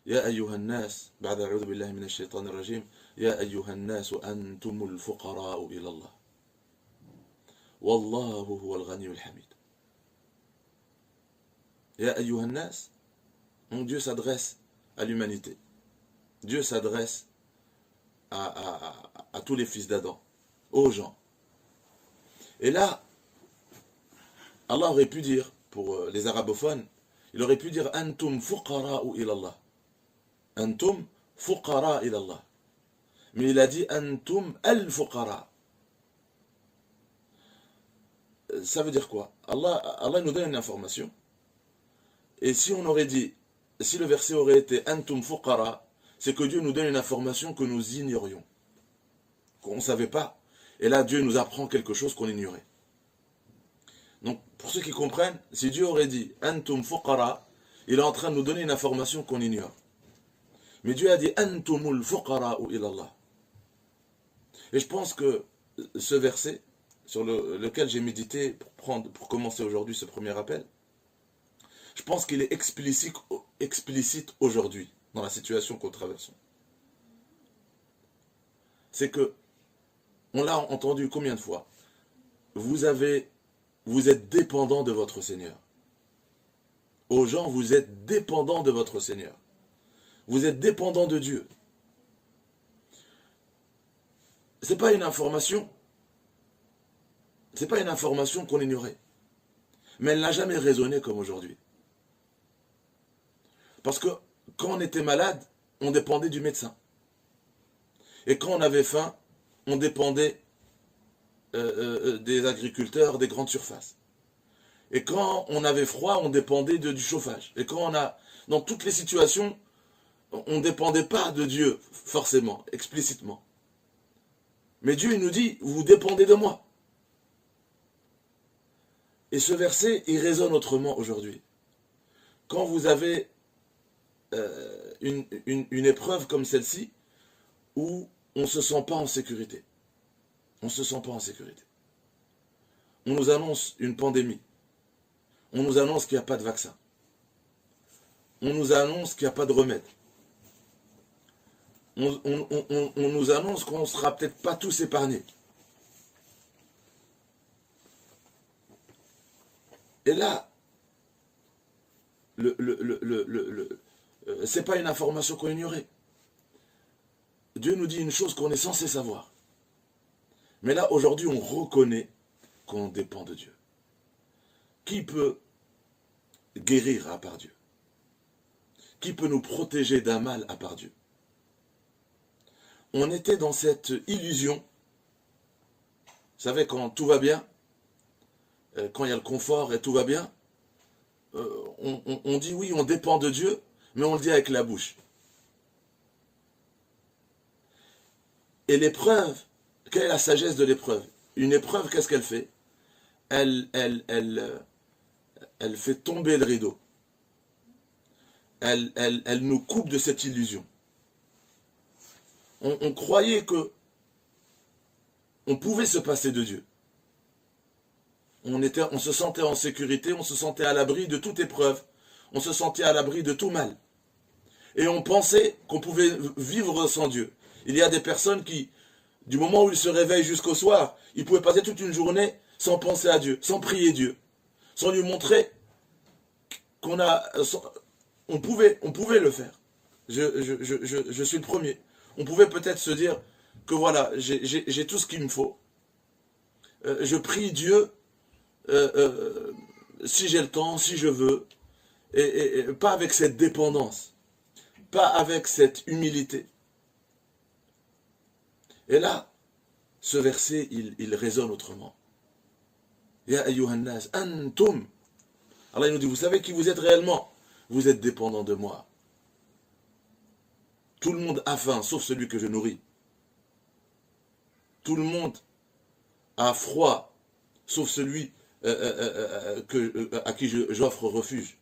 يا أيها الناس بعد أعوذ بالله من الشيطان الرجيم يا أيها الناس أنتم الفقراء إلى الله والله هو الغني الحميد. يا أيها الناس, donc Dieu s'adresse à l'humanité. Dieu s'adresse à tous les fils d'Adam, aux gens. Et là, Allah aurait pu dire, pour les arabophones, il aurait pu dire Antum fuqara'u ilallah. Antum fuqara ilallah. Mais il a dit Antum al-fuqara. Ça veut dire quoi? Allah nous donne une information. Et si on aurait dit, si le verset aurait été Antum fuqara, c'est que Dieu nous donne une information que nous ignorions, qu'on ne savait pas. Et là, Dieu nous apprend quelque chose qu'on ignorait. Donc, pour ceux qui comprennent, si Dieu aurait dit Antum fuqara, il est en train de nous donner une information qu'on ignore. Mais Dieu a dit Antumul fuqara'u ilallah. Et je pense que ce verset, sur lequel j'ai médité pour commencer aujourd'hui ce premier appel, je pense qu'il est explicite aujourd'hui, dans la situation que nous traversons. C'est que, on l'a entendu combien de fois, vous êtes dépendant de votre Seigneur. Aux gens, vous êtes dépendant de votre Seigneur. Vous êtes dépendant de Dieu. C'est pas une information qu'on ignorait. Mais elle n'a jamais résonné comme aujourd'hui. Parce que quand on était malade, on dépendait du médecin. Et quand on avait faim, on dépendait des agriculteurs des grandes surfaces. Et quand on avait froid, on dépendait du chauffage. Et dans toutes les situations, on ne dépendait pas de Dieu, forcément, explicitement. Mais Dieu, il nous dit, vous dépendez de moi. Et ce verset, il résonne autrement aujourd'hui. Quand vous avez une épreuve comme celle-ci, où on ne se sent pas en sécurité. On ne se sent pas en sécurité. On nous annonce une pandémie. On nous annonce qu'il n'y a pas de vaccin. On nous annonce qu'il n'y a pas de remède. On nous annonce qu'on ne sera peut-être pas tous épargnés. Et là, c'est pas une information qu'on ignorait. Dieu nous dit une chose qu'on est censé savoir. Mais là, aujourd'hui, on reconnaît qu'on dépend de Dieu. Qui peut guérir à part Dieu? Qui peut nous protéger d'un mal à part Dieu? On était dans cette illusion. Vous savez, quand tout va bien, quand il y a le confort et tout va bien, on dit oui, on dépend de Dieu, mais on le dit avec la bouche. Et l'épreuve, quelle est la sagesse de l'épreuve? Une épreuve, qu'est-ce qu'elle fait? Elle fait tomber le rideau. Elle nous coupe de cette illusion. On croyait que on pouvait se passer de Dieu. On se sentait en sécurité, on se sentait à l'abri de toute épreuve, on se sentait à l'abri de tout mal. Et on pensait qu'on pouvait vivre sans Dieu. Il y a des personnes qui, du moment où ils se réveillent jusqu'au soir, ils pouvaient passer toute une journée sans penser à Dieu, sans prier Dieu, sans lui montrer on pouvait le faire. Je suis le premier. On pouvait peut-être se dire que voilà, j'ai tout ce qu'il me faut. Je prie Dieu si j'ai le temps, si je veux, et pas avec cette dépendance, pas avec cette humilité. Et là, ce verset, il résonne autrement. Ya ayyuhan nas, antum. Allah il nous dit, vous savez qui vous êtes réellement? Vous êtes dépendants de moi. Tout le monde a faim, sauf celui que je nourris. Tout le monde a froid, sauf celui à qui j'offre refuge.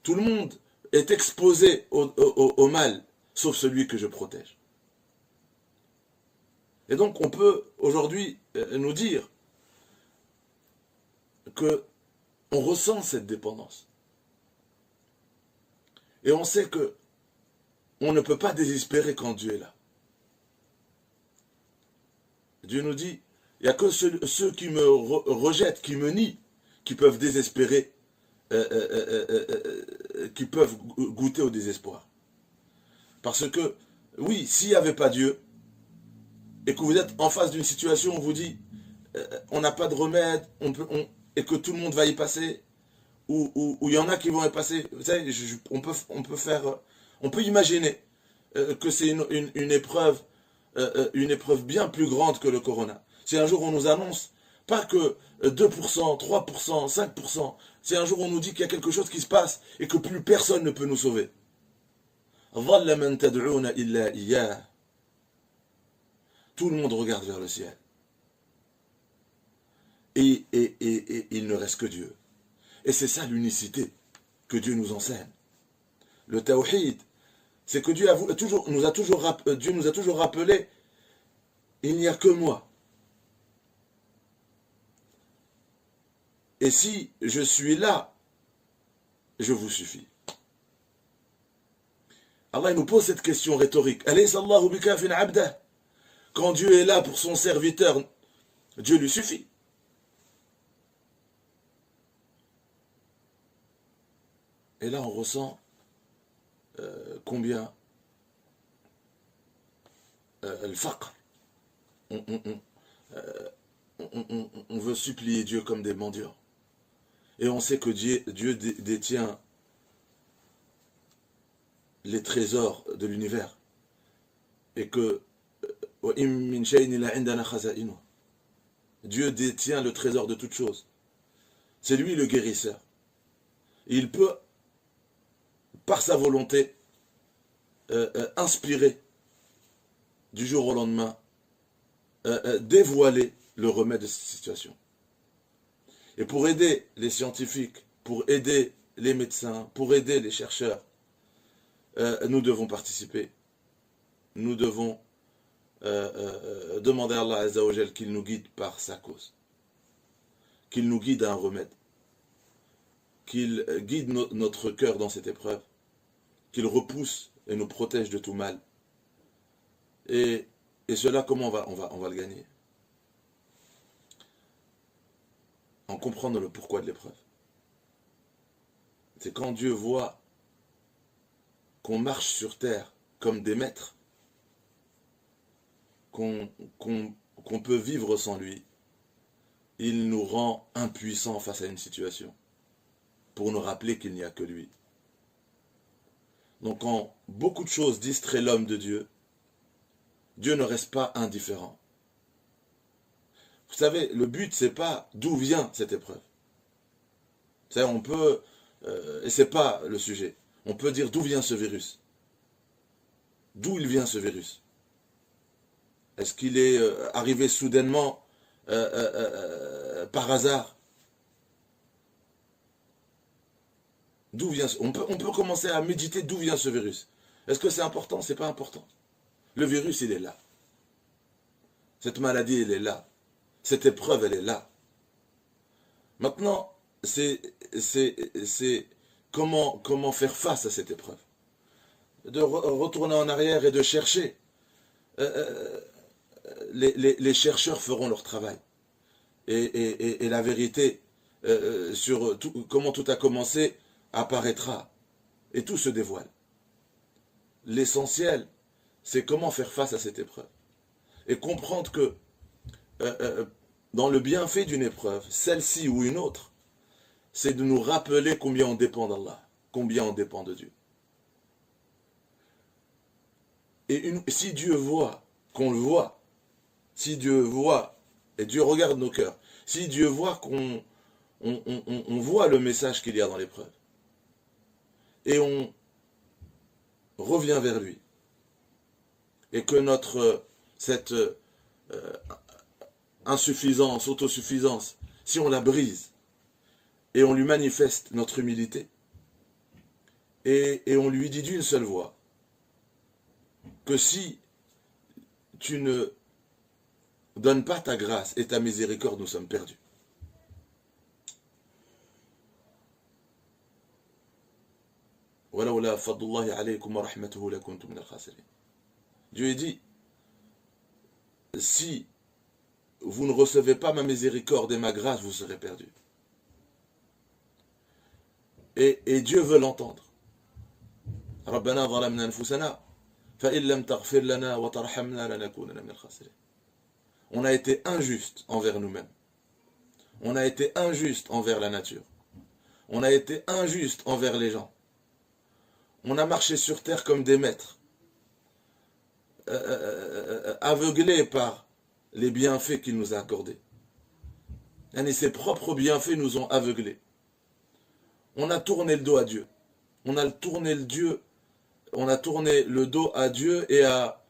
Tout le monde est exposé au mal, sauf celui que je protège. Et donc on peut aujourd'hui nous dire que on ressent cette dépendance. Et on sait que on ne peut pas désespérer quand Dieu est là. Dieu nous dit, il n'y a que ceux qui me rejettent, qui me nient, qui peuvent désespérer, qui peuvent goûter au désespoir. Parce que, oui, s'il n'y avait pas Dieu, et que vous êtes en face d'une situation où on vous dit, on n'a pas de remède, et que tout le monde va y passer, ou il y en a qui vont y passer, vous savez, on peut imaginer que c'est une épreuve bien plus grande que le corona. Si un jour on nous annonce, pas que 2%, 3%, 5%, c'est un jour on nous dit qu'il y a quelque chose qui se passe et que plus personne ne peut nous sauver. Tout le monde regarde vers le ciel. Et il ne reste que Dieu. Et c'est ça l'unicité que Dieu nous enseigne. Le tawhid, c'est que Dieu nous a toujours rappelé, il n'y a que moi. Et si je suis là, je vous suffis. Allah il nous pose cette question rhétorique. Quand Dieu est là pour son serviteur, Dieu lui suffit. Et là on ressent combien le faqr. On veut supplier Dieu comme des mendiants. Et on sait que Dieu détient les trésors de l'univers. Et que Dieu détient le trésor de toutes choses. C'est lui le guérisseur. Et il peut, par sa volonté, inspirer du jour au lendemain, dévoiler le remède de cette situation. Et pour aider les scientifiques, pour aider les médecins, pour aider les chercheurs, nous devons participer. Nous devons demander à Allah Azza wa Jal qu'il nous guide par sa cause. Qu'il nous guide à un remède. Qu'il guide notre cœur dans cette épreuve. Qu'il repousse et nous protège de tout mal. Et cela, comment on va le gagner? En comprenant le pourquoi de l'épreuve. C'est quand Dieu voit qu'on marche sur terre comme des maîtres, qu'on peut vivre sans lui, il nous rend impuissants face à une situation, pour nous rappeler qu'il n'y a que lui. Donc quand beaucoup de choses distraient l'homme de Dieu, Dieu ne reste pas indifférent. Vous savez, le but, c'est pas d'où vient cette épreuve. Vous savez, on peut, et c'est pas le sujet, on peut dire d'où vient ce virus. D'où il vient ce virus? Est-ce qu'il est arrivé soudainement par hasard? D'où vient on peut commencer à méditer d'où vient ce virus. Est-ce que c'est important? C'est pas important. Le virus, il est là. Cette maladie, elle est là. Cette épreuve, elle est là. Maintenant, c'est comment faire face à cette épreuve. De retourner en arrière et de chercher. Les chercheurs feront leur travail. Et la vérité sur comment tout a commencé apparaîtra. Et tout se dévoile. L'essentiel, c'est comment faire face à cette épreuve. Et comprendre que dans le bienfait d'une épreuve, celle-ci ou une autre, c'est de nous rappeler combien on dépend d'Allah, combien on dépend de Dieu. Et si Dieu voit, qu'on le voit, si Dieu voit, et Dieu regarde nos cœurs, si Dieu voit qu'on voit le message qu'il y a dans l'épreuve, et on revient vers lui, et que cette insuffisance, autosuffisance, si on la brise, et on lui manifeste notre humilité, et on lui dit d'une seule voix, que si tu ne donnes pas ta grâce et ta miséricorde, nous sommes perdus. وَلَوْلَا فَضْلُ اللَّهِ عَلَيْكُمْ وَرَحْمَتُهُ لَكُنْتُمْ مِنَ الْخَاسِرِينَ. Dieu dit, si vous ne recevez pas ma miséricorde et ma grâce, vous serez perdus. Et Dieu veut l'entendre. رَبَّنَا ظَلَمْنَا أَنفُسَنَا فَإِن لَمْ تَغْفِرْ لَنَا وَتَرْحَمْنَا لَنَكُونَنَّ مِنَ الْخَاسِرِينَ. On a été injuste envers nous-mêmes. On a été injuste envers la nature. On a été injuste envers les gens. On a marché sur terre comme des maîtres, aveuglés par les bienfaits qu'il nous a accordés. Et ses propres bienfaits nous ont aveuglés. On a tourné le dos à Dieu. On a tourné le dos à Dieu et à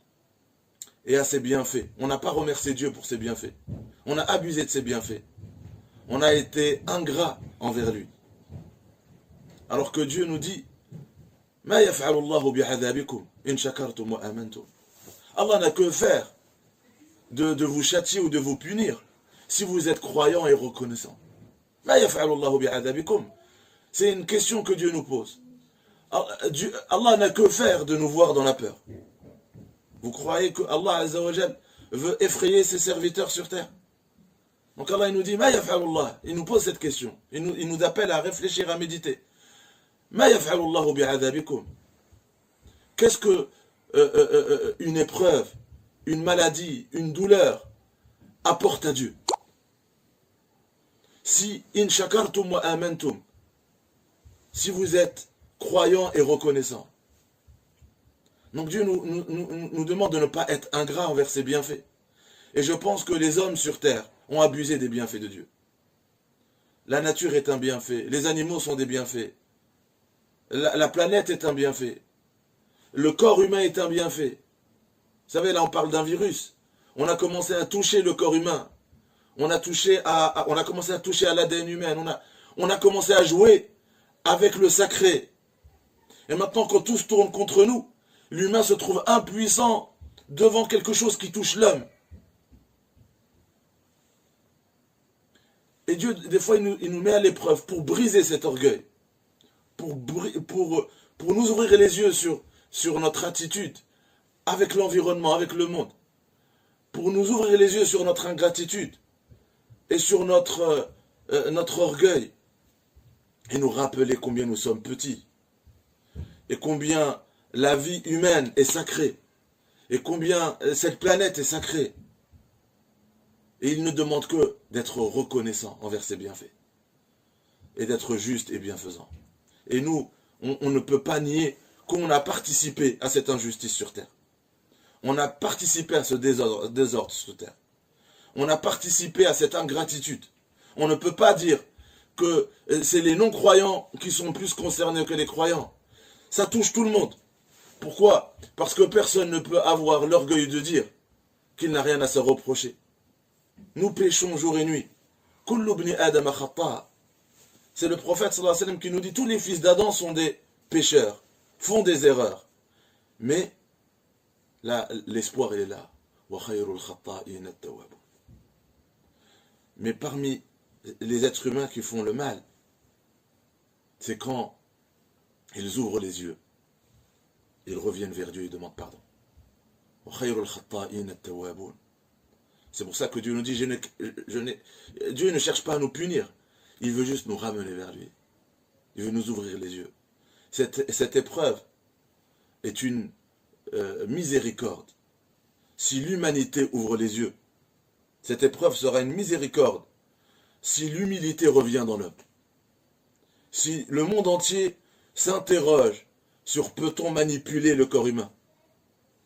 ses bienfaits. On n'a pas remercié Dieu pour ses bienfaits. On a abusé de ses bienfaits. On a été ingrat envers lui. Alors que Dieu nous dit, Ma yaf'alu Allahu bi'adhabikum in shakartum wa amantum. Allah n'a que faire de vous châtier ou de vous punir si vous êtes croyant et reconnaissant. Ma yaf'alu Allahu bi'adhabikum. C'est une question que Dieu nous pose. Allah n'a que faire de nous voir dans la peur. Vous croyez que Allah Azza wa Jal veut effrayer ses serviteurs sur terre? Donc Allah il nous dit, Ma yaf'alu Allah. Il nous pose cette question. Il nous appelle à réfléchir, à méditer. Ma yaf'alu Allahu bi'adhabikum. Qu'est-ce que une épreuve, une maladie, une douleur apporte à Dieu? Si in shakartum wa amantum, si vous êtes croyant et reconnaissant. Donc Dieu nous demande de ne pas être ingrat envers ses bienfaits. Et je pense que les hommes sur terre ont abusé des bienfaits de Dieu. La nature est un bienfait, les animaux sont des bienfaits, la planète est un bienfait, le corps humain est un bienfait. Vous savez, là on parle d'un virus. On a commencé à toucher le corps humain. On a commencé à toucher à l'ADN humain. On a commencé à jouer avec le sacré. Et maintenant, quand tout se tourne contre nous, l'humain se trouve impuissant devant quelque chose qui touche l'homme. Et Dieu, des fois, il nous met à l'épreuve pour briser cet orgueil. Pour nous ouvrir les yeux sur notre attitude avec l'environnement, avec le monde. Pour nous ouvrir les yeux sur notre ingratitude et sur notre orgueil. Et nous rappeler combien nous sommes petits. Et combien la vie humaine est sacrée. Et combien cette planète est sacrée. Et il ne demande que d'être reconnaissant envers ses bienfaits. Et d'être juste et bienfaisant. Et nous, on ne peut pas nier qu'on a participé à cette injustice sur terre. On a participé à ce désordre sur terre. On a participé à cette ingratitude. On ne peut pas dire que c'est les non-croyants qui sont plus concernés que les croyants. Ça touche tout le monde. Pourquoi? Parce que personne ne peut avoir l'orgueil de dire qu'il n'a rien à se reprocher. Nous péchons jour et nuit. Kullu bni Adam khata'. C'est le prophète sallallahu alayhi wa sallam qui nous dit tous les fils d'Adam sont des pécheurs, font des erreurs. Mais là, l'espoir il est là. Wa khayrul khata'in at-tawwabun. Mais parmi les êtres humains qui font le mal, c'est quand ils ouvrent les yeux, ils reviennent vers Dieu et demandent pardon. C'est pour ça que Dieu nous dit, Dieu ne cherche pas à nous punir, il veut juste nous ramener vers lui. Il veut nous ouvrir les yeux. Cette épreuve est une miséricorde. Si l'humanité ouvre les yeux, cette épreuve sera une miséricorde si l'humilité revient dans l'homme. Si le monde entier s'interroge sur peut-on manipuler le corps humain?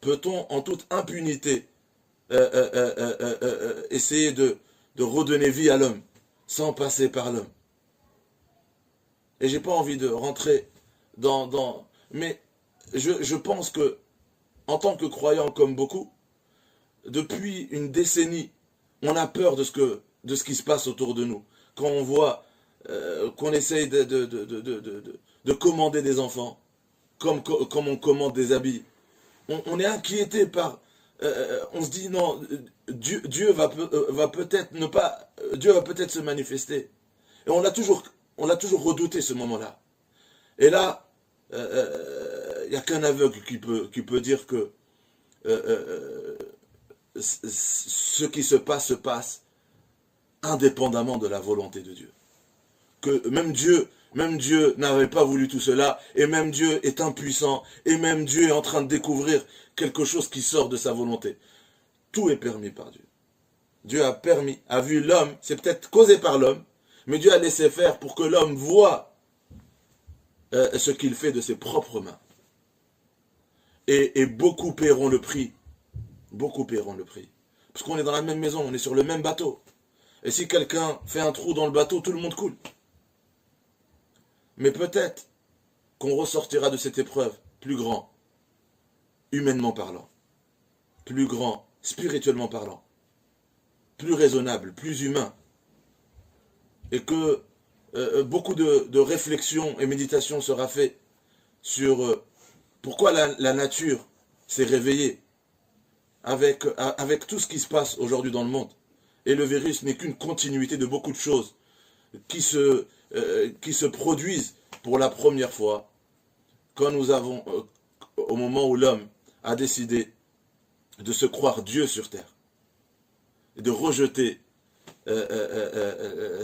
Peut-on en toute impunité essayer de redonner vie à l'homme sans passer par l'homme? Et j'ai pas envie de rentrer mais je pense que en tant que croyant comme beaucoup, depuis une décennie, on a peur de ce qui se passe autour de nous. Quand on voit qu'on essaye de commander des enfants, comme on commande des habits, on est inquiété par... on se dit non, Dieu va peut-être ne pas... Dieu va peut-être se manifester. Et on l'a toujours redouté ce moment-là. Et là, Il n'y a qu'un aveugle qui peut dire que ce qui se passe indépendamment de la volonté de Dieu. Que même Dieu n'avait pas voulu tout cela, et même Dieu est impuissant, et même Dieu est en train de découvrir quelque chose qui sort de sa volonté. Tout est permis par Dieu. Dieu a permis, a vu l'homme, c'est peut-être causé par l'homme, mais Dieu a laissé faire pour que l'homme voie ce qu'il fait de ses propres mains. Et beaucoup paieront le prix. Beaucoup paieront le prix. Parce qu'on est dans la même maison, on est sur le même bateau. Et si quelqu'un fait un trou dans le bateau, tout le monde coule. Mais peut-être qu'on ressortira de cette épreuve plus grand, humainement parlant, plus grand, spirituellement parlant, plus raisonnable, plus humain. Et que beaucoup de réflexion et méditation sera fait sur pourquoi la nature s'est réveillée avec tout ce qui se passe aujourd'hui dans le monde. Et le virus n'est qu'une continuité de beaucoup de choses qui se produisent pour la première fois quand nous avons, au moment où l'homme a décidé de se croire Dieu sur terre et de rejeter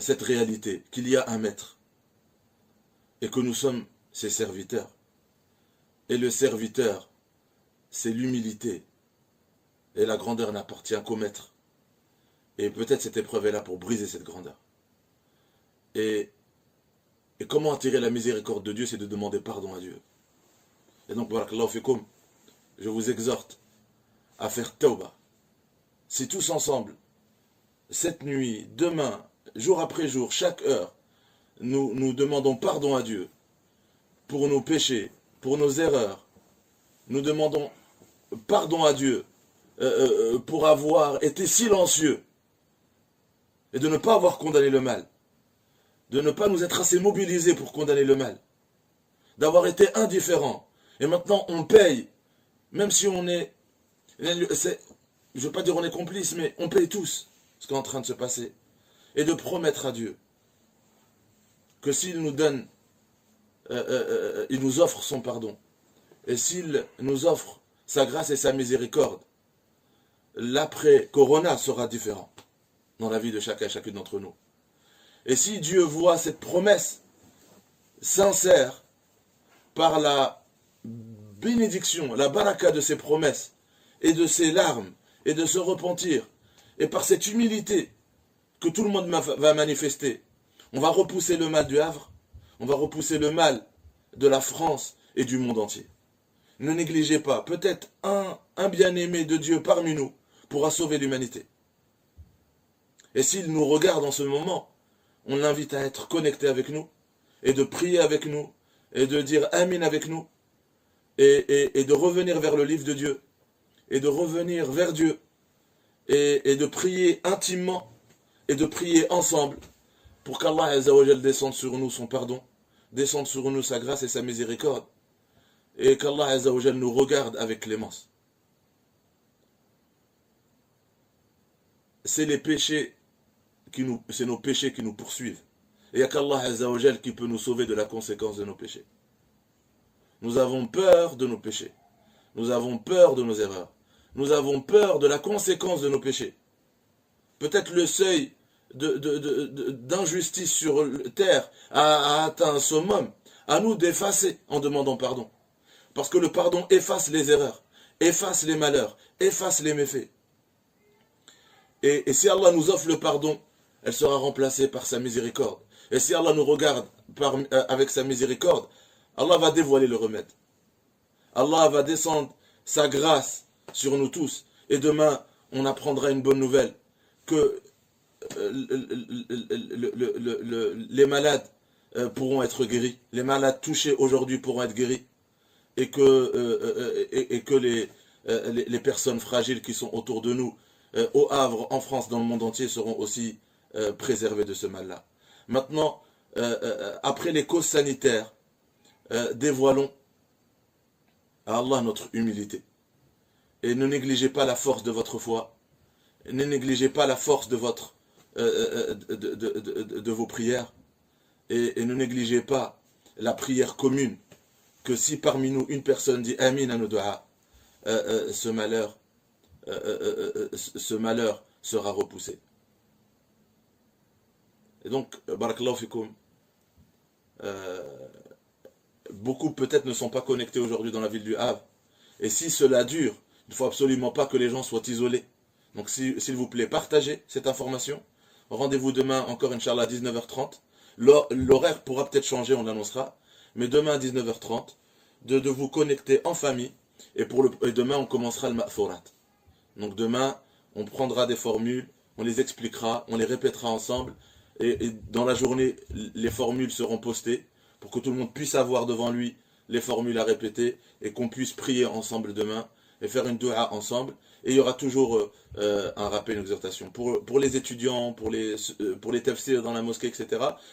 cette réalité qu'il y a un maître et que nous sommes ses serviteurs. Et le serviteur, c'est l'humilité. Et la grandeur n'appartient qu'au maître. Et peut-être cette épreuve est là pour briser cette grandeur. Et comment attirer la miséricorde de Dieu, c'est de demander pardon à Dieu. Et donc, barakallahu fikoum, je vous exhorte à faire tawbah. Si tous ensemble, cette nuit, demain, jour après jour, chaque heure, nous demandons pardon à Dieu pour nos péchés, pour nos erreurs, nous demandons pardon à Dieu pour avoir été silencieux et de ne pas avoir condamné le mal, de ne pas nous être assez mobilisés pour condamner le mal, d'avoir été indifférents. Et maintenant on paye, même si on est, je ne veux pas dire on est complice, mais on paye tous ce qui est en train de se passer. Et de promettre à Dieu que s'il nous donne, il nous offre son pardon, et s'il nous offre sa grâce et sa miséricorde, l'après-corona sera différent dans la vie de chacun et chacune d'entre nous. Et si Dieu voit cette promesse sincère par la bénédiction, la baraka de ses promesses et de ses larmes et de se repentir et par cette humilité que tout le monde va manifester, on va repousser le mal du Havre, on va repousser le mal de la France et du monde entier. Ne négligez pas, peut-être un bien-aimé de Dieu parmi nous pourra sauver l'humanité. Et s'il nous regarde en ce moment, on l'invite à être connecté avec nous, et de prier avec nous, et de dire Amin avec nous, et de revenir vers le livre de Dieu, et de revenir vers Dieu, et de prier intimement, et de prier ensemble, pour qu'Allah Azzawajal descende sur nous son pardon, descende sur nous sa grâce et sa miséricorde, et qu'Allah Azzawajal nous regarde avec clémence. C'est les péchés c'est nos péchés qui nous poursuivent. Et il n'y a qu'Allah Azzawajal qui peut nous sauver de la conséquence de nos péchés. Nous avons peur de nos péchés. Nous avons peur de nos erreurs. Nous avons peur de la conséquence de nos péchés. Peut-être le seuil d'injustice sur terre a atteint un summum. À nous d'effacer en demandant pardon. Parce que le pardon efface les erreurs, efface les malheurs, efface les méfaits. Et si Allah nous offre le pardon, elle sera remplacée par sa miséricorde. Et si Allah nous regarde avec sa miséricorde, Allah va dévoiler le remède. Allah va descendre sa grâce sur nous tous. Et demain, on apprendra une bonne nouvelle. Que les malades pourront être guéris. Les malades touchés aujourd'hui pourront être guéris. Et que les personnes fragiles qui sont autour de nous, au Havre, en France, dans le monde entier, seront aussi préservées de ce mal-là. Maintenant, après les causes sanitaires, dévoilons à Allah notre humilité. Et ne négligez pas la force de votre foi. Ne négligez pas la force de vos prières. Et ne négligez pas la prière commune que si parmi nous une personne dit Amin à nos doigts, ce malheur sera repoussé. Et donc, barakallahu fikoum, beaucoup peut-être ne sont pas connectés aujourd'hui dans la ville du Havre. Et si cela dure, il ne faut absolument pas que les gens soient isolés. Donc s'il vous plaît, partagez cette information. Rendez-vous demain encore, Inch'Allah, à 19h30. L'horaire pourra peut-être changer, on l'annoncera. Mais demain à 19h30, de vous connecter en famille. Et demain, on commencera le Ma'thurat. Donc demain, on prendra des formules, on les expliquera, on les répétera ensemble. Et dans la journée, les formules seront postées pour que tout le monde puisse avoir devant lui les formules à répéter et qu'on puisse prier ensemble demain et faire une dua ensemble. Et il y aura toujours un rappel, une exhortation. Pour les étudiants, pour les tafsirs dans la mosquée, etc.,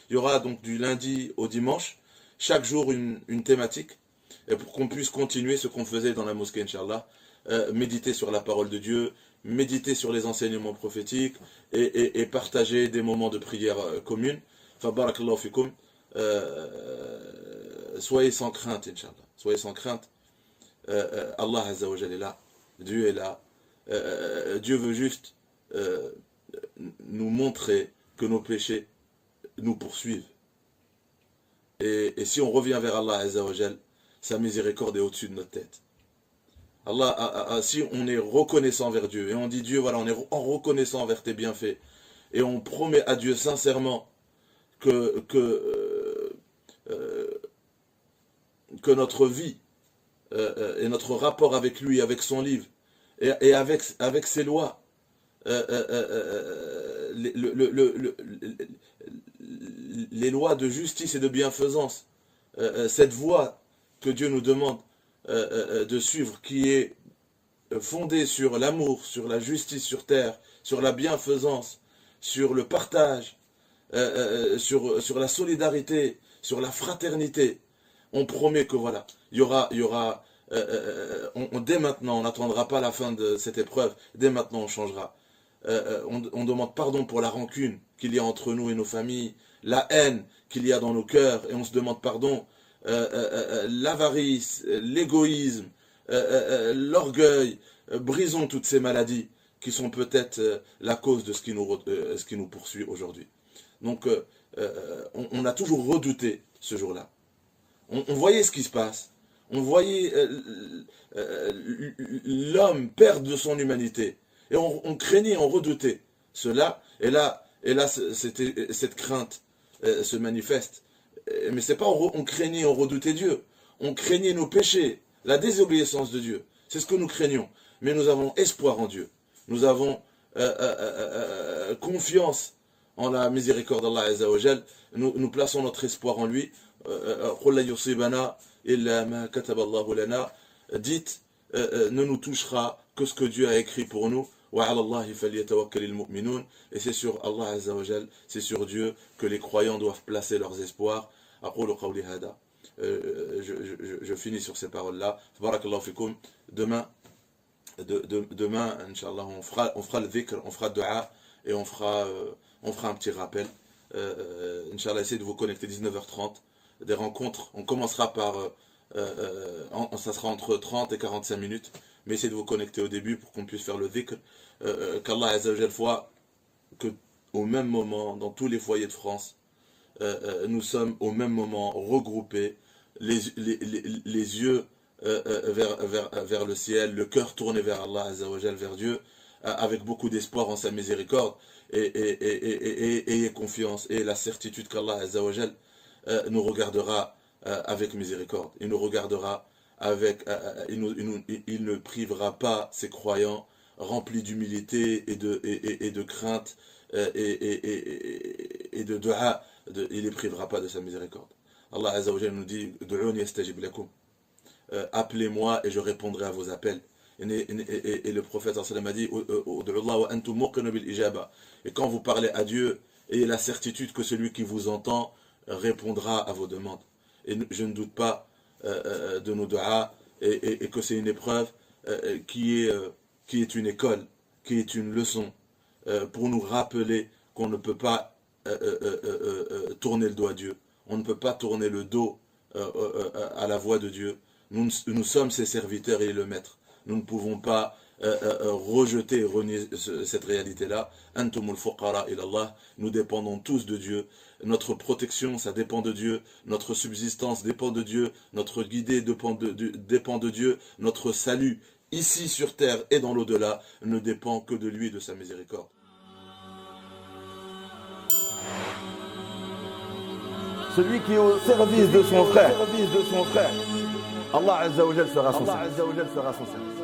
il y aura donc du lundi au dimanche, chaque jour une thématique, et pour qu'on puisse continuer ce qu'on faisait dans la mosquée, Inch'Allah, méditer sur la parole de Dieu, méditer sur les enseignements prophétiques, et partager des moments de prière commune. Fa barakallahu fikum. Soyez sans crainte, Inch'Allah. Soyez sans crainte. Allah Azza wa Jalla est là. Dieu est là. Dieu veut juste nous montrer que nos péchés nous poursuivent. Et si on revient vers Allah Azza wa Jalla, sa miséricorde est au-dessus de notre tête. Si on est reconnaissant vers Dieu, et on dit Dieu, voilà, on est en reconnaissant vers tes bienfaits, et on promet à Dieu sincèrement que notre vie et notre rapport avec lui, avec son livre, et avec ses lois, les lois de justice et de bienfaisance, cette voie que Dieu nous demande de suivre, qui est fondée sur l'amour, sur la justice sur terre, sur la bienfaisance, sur le partage, sur la solidarité, sur la fraternité. On promet que voilà, il y aura dès maintenant, on n'attendra pas la fin de cette épreuve, dès maintenant on changera. On demande pardon pour la rancune qu'il y a entre nous et nos familles, la haine qu'il y a dans nos cœurs, et on se demande pardon, l'avarice, l'égoïsme, l'orgueil, brisons toutes ces maladies qui sont peut-être la cause de ce qui nous poursuit aujourd'hui. Donc on a toujours redouté ce jour-là. On voyait ce qui se passe. On voyait l'homme perdre de son humanité. Et on craignait, on redoutait cela. Et là cette crainte se manifeste. Mais c'est pas on craignait, on redoutait Dieu. On craignait nos péchés, la désobéissance de Dieu. C'est ce que nous craignons. Mais nous avons espoir en Dieu. Nous avons confiance en la miséricorde d'Allah Azza wa Jal. Nous plaçons notre espoir en lui. Dites, ne nous touchera que ce que Dieu a écrit pour nous. Et c'est sur Allah Azza wa Jal, c'est sur Dieu que les croyants doivent placer leurs espoirs. Je finis sur ces paroles-là. Barakallahu fikum. Demain, Inch'Allah, on fera le dhikr, on fera le dua, et on fera un petit rappel. Inch'Allah, essayez de vous connecter 19h30. Des rencontres, on commencera par ça sera entre 30 et 45 minutes, mais essayez de vous connecter au début pour qu'on puisse faire le dhikr, qu'Allah Azza wa Jal voit que au même moment, dans tous les foyers de France, nous sommes au même moment regroupés, les yeux vers le ciel, le cœur tourné vers Allah Azza wa Jal, vers Dieu, avec beaucoup d'espoir en sa miséricorde, et ayez confiance et la certitude qu'Allah Azza wa Jal nous regardera avec miséricorde. Il nous regardera avec, il ne privera pas ses croyants remplis d'humilité et de crainte et de dua. Il ne les privera pas de sa miséricorde. Allah Azza wa Jal nous dit Du'uni yastajib lakum. Appelez-moi et je répondrai à vos appels. Et le prophète sallallahu alayhi wa sallam a dit et quand vous parlez à Dieu, ayez la certitude que celui qui vous entend répondra à vos demandes. Et je ne doute pas de nos du'as, et que c'est une épreuve qui est une école, qui est une leçon, pour nous rappeler qu'on ne peut pas tourner le dos à Dieu. On ne peut pas tourner le dos à la voie de Dieu. Nous sommes ses serviteurs et le maître. Nous ne pouvons pas rejeter et renier cette réalité-là. Antumul fuqara ilallah. Nous dépendons tous de Dieu. Notre protection, ça dépend de Dieu. Notre subsistance dépend de Dieu. Notre guidée dépend de Dieu. Notre salut, ici sur terre et dans l'au-delà, ne dépend que de lui et de sa miséricorde. Celui qui est au service de son frère, Allah Azza wa Jal sera son service.